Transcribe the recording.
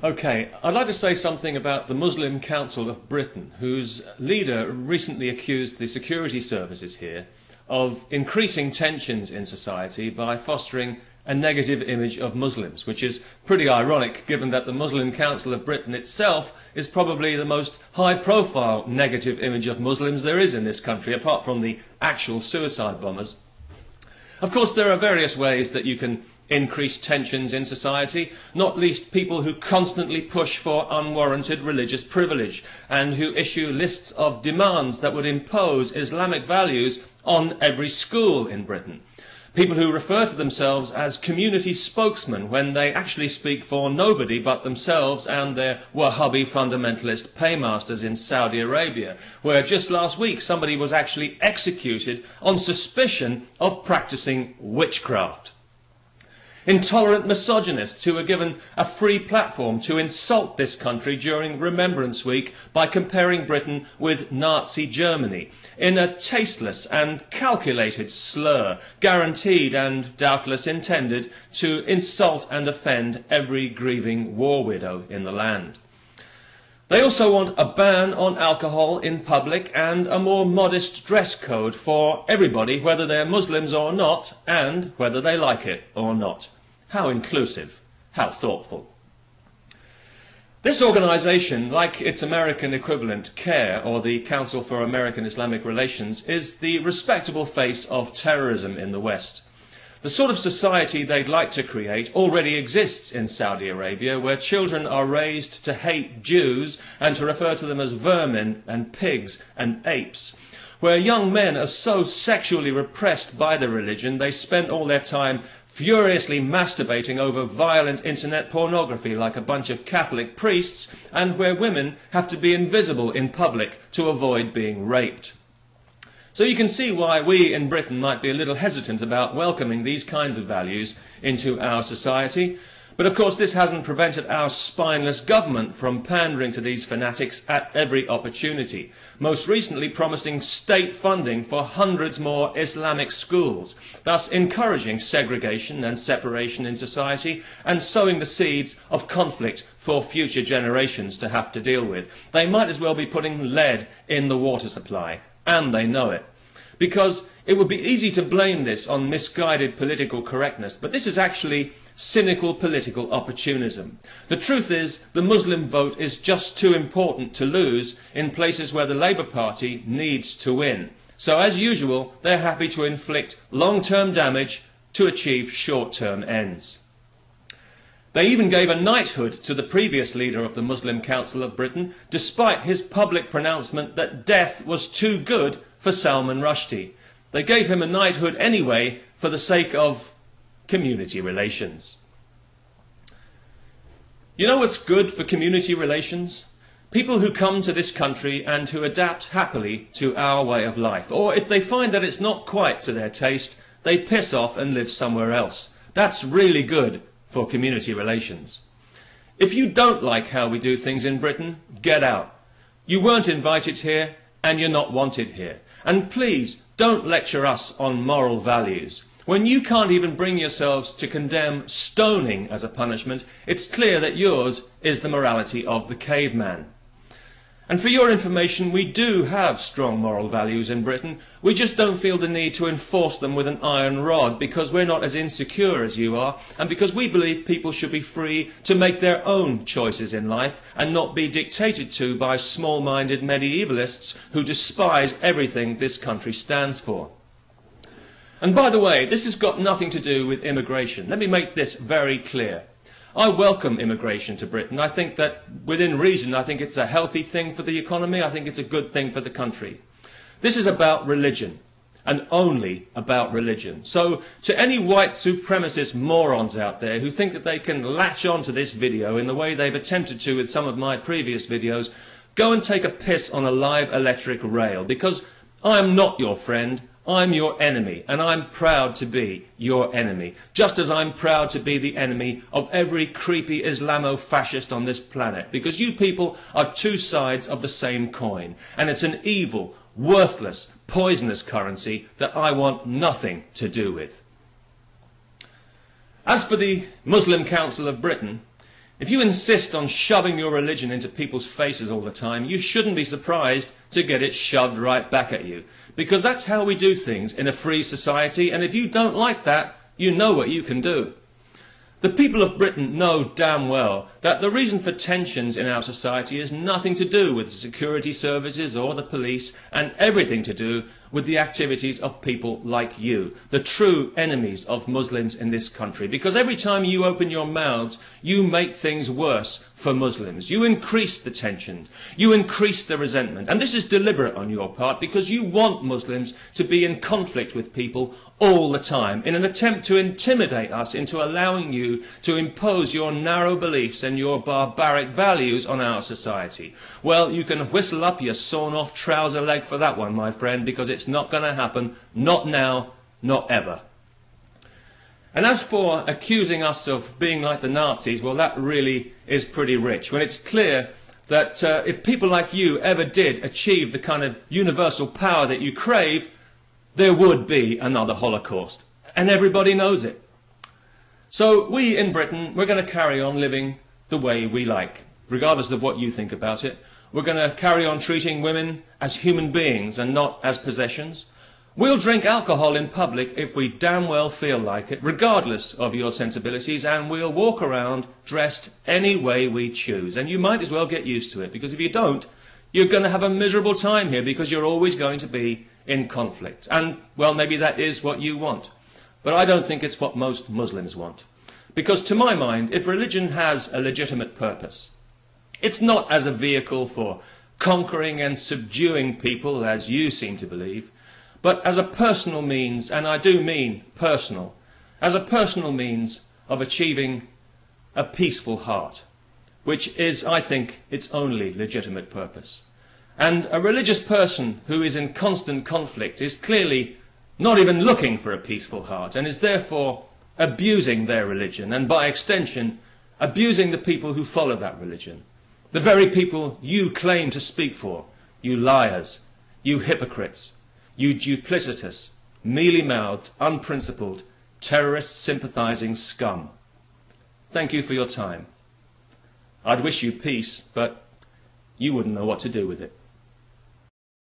Okay, I'd like to say something about the Muslim Council of Britain, whose leader recently accused the security services here of increasing tensions in society by fostering a negative image of Muslims, which is pretty ironic given that the Muslim Council of Britain itself is probably the most high-profile negative image of Muslims there is in this country, apart from the actual suicide bombers. Of course, there are various ways that you can increase tensions in society, not least people who constantly push for unwarranted religious privilege and who issue lists of demands that would impose Islamic values on every school in Britain. People who refer to themselves as community spokesmen when they actually speak for nobody but themselves and their Wahhabi fundamentalist paymasters in Saudi Arabia, where just last week somebody was actually executed on suspicion of practicing witchcraft. Intolerant misogynists who were given a free platform to insult this country during Remembrance Week by comparing Britain with Nazi Germany in a tasteless and calculated slur, guaranteed and doubtless intended to insult and offend every grieving war widow in the land. They also want a ban on alcohol in public and a more modest dress code for everybody, whether they're Muslims or not, and whether they like it or not. How inclusive, how thoughtful. This organisation, like its American equivalent, CARE, or the Council for American Islamic Relations, is the respectable face of terrorism in the West. The sort of society they'd like to create already exists in Saudi Arabia, where children are raised to hate Jews and to refer to them as vermin and pigs and apes, where young men are so sexually repressed by their religion they spend all their time furiously masturbating over violent internet pornography like a bunch of Catholic priests, and where women have to be invisible in public to avoid being raped. So you can see why we in Britain might be a little hesitant about welcoming these kinds of values into our society. But of course this hasn't prevented our spineless government from pandering to these fanatics at every opportunity, most recently promising state funding for hundreds more Islamic schools, thus encouraging segregation and separation in society and sowing the seeds of conflict for future generations to have to deal with. They might as well be putting lead in the water supply. And they know it. Because it would be easy to blame this on misguided political correctness, but this is actually cynical political opportunism. The truth is, the Muslim vote is just too important to lose in places where the Labour Party needs to win. So as usual, they're happy to inflict long-term damage to achieve short-term ends. They even gave a knighthood to the previous leader of the Muslim Council of Britain, despite his public pronouncement that death was too good for Salman Rushdie. They gave him a knighthood anyway for the sake of community relations. You know what's good for community relations? People who come to this country and who adapt happily to our way of life. Or if they find that it's not quite to their taste, they piss off and live somewhere else. That's really good for community relations. If you don't like how we do things in Britain, get out. You weren't invited here and you're not wanted here. And please don't lecture us on moral values. When you can't even bring yourselves to condemn stoning as a punishment, it's clear that yours is the morality of the caveman. And for your information, we do have strong moral values in Britain. We just don't feel the need to enforce them with an iron rod because we're not as insecure as you are, and because we believe people should be free to make their own choices in life and not be dictated to by small-minded medievalists who despise everything this country stands for. And by the way, this has got nothing to do with immigration. Let me make this very clear. I welcome immigration to Britain. I think that, within reason, I think it's a healthy thing for the economy. I think it's a good thing for the country. This is about religion, and only about religion. So, to any white supremacist morons out there who think that they can latch on to this video in the way they've attempted to with some of my previous videos, go and take a piss on a live electric rail, because I'm not your friend. I'm your enemy, and I'm proud to be your enemy, just as I'm proud to be the enemy of every creepy Islamofascist on this planet, because you people are two sides of the same coin, and it's an evil, worthless, poisonous currency that I want nothing to do with. As for the Muslim Council of Britain, If you insist on shoving your religion into people's faces all the time, you shouldn't be surprised to get it shoved right back at you. Because that's how we do things in a free society, and if you don't like that, you know what you can do. The people of Britain know damn well that the reason for tensions in our society is nothing to do with the security services or the police, and everything to do with the activities of people like you, the true enemies of Muslims in this country. Because every time you open your mouths, you make things worse for Muslims. You increase the tension, you increase the resentment, and this is deliberate on your part because you want Muslims to be in conflict with people all the time in an attempt to intimidate us into allowing you to impose your narrow beliefs and your barbaric values on our society. Well, you can whistle up your sawn-off trouser leg for that one, my friend, because it's not going to happen, not now, not ever. And as for accusing us of being like the Nazis, well, that really is pretty rich, when it's clear that if people like you ever did achieve the kind of universal power that you crave, there would be another Holocaust, and everybody knows it. So we in Britain, we're going to carry on living the way we like, regardless of what you think about it. We're going to carry on treating women as human beings and not as possessions. We'll drink alcohol in public if we damn well feel like it, regardless of your sensibilities, and we'll walk around dressed any way we choose. And you might as well get used to it, because if you don't, you're going to have a miserable time here, because you're always going to be in conflict. And, well, maybe that is what you want. But I don't think it's what most Muslims want. Because to my mind, if religion has a legitimate purpose, it's not as a vehicle for conquering and subduing people, as you seem to believe, but as a personal means, and I do mean personal, as a personal means of achieving a peaceful heart, which is, I think, its only legitimate purpose. And a religious person who is in constant conflict is clearly not even looking for a peaceful heart, and is therefore abusing their religion, and by extension, abusing the people who follow that religion. The very people you claim to speak for, you liars, you hypocrites, you duplicitous, mealy-mouthed, unprincipled, terrorist-sympathising scum. Thank you for your time. I'd wish you peace, but you wouldn't know what to do with it.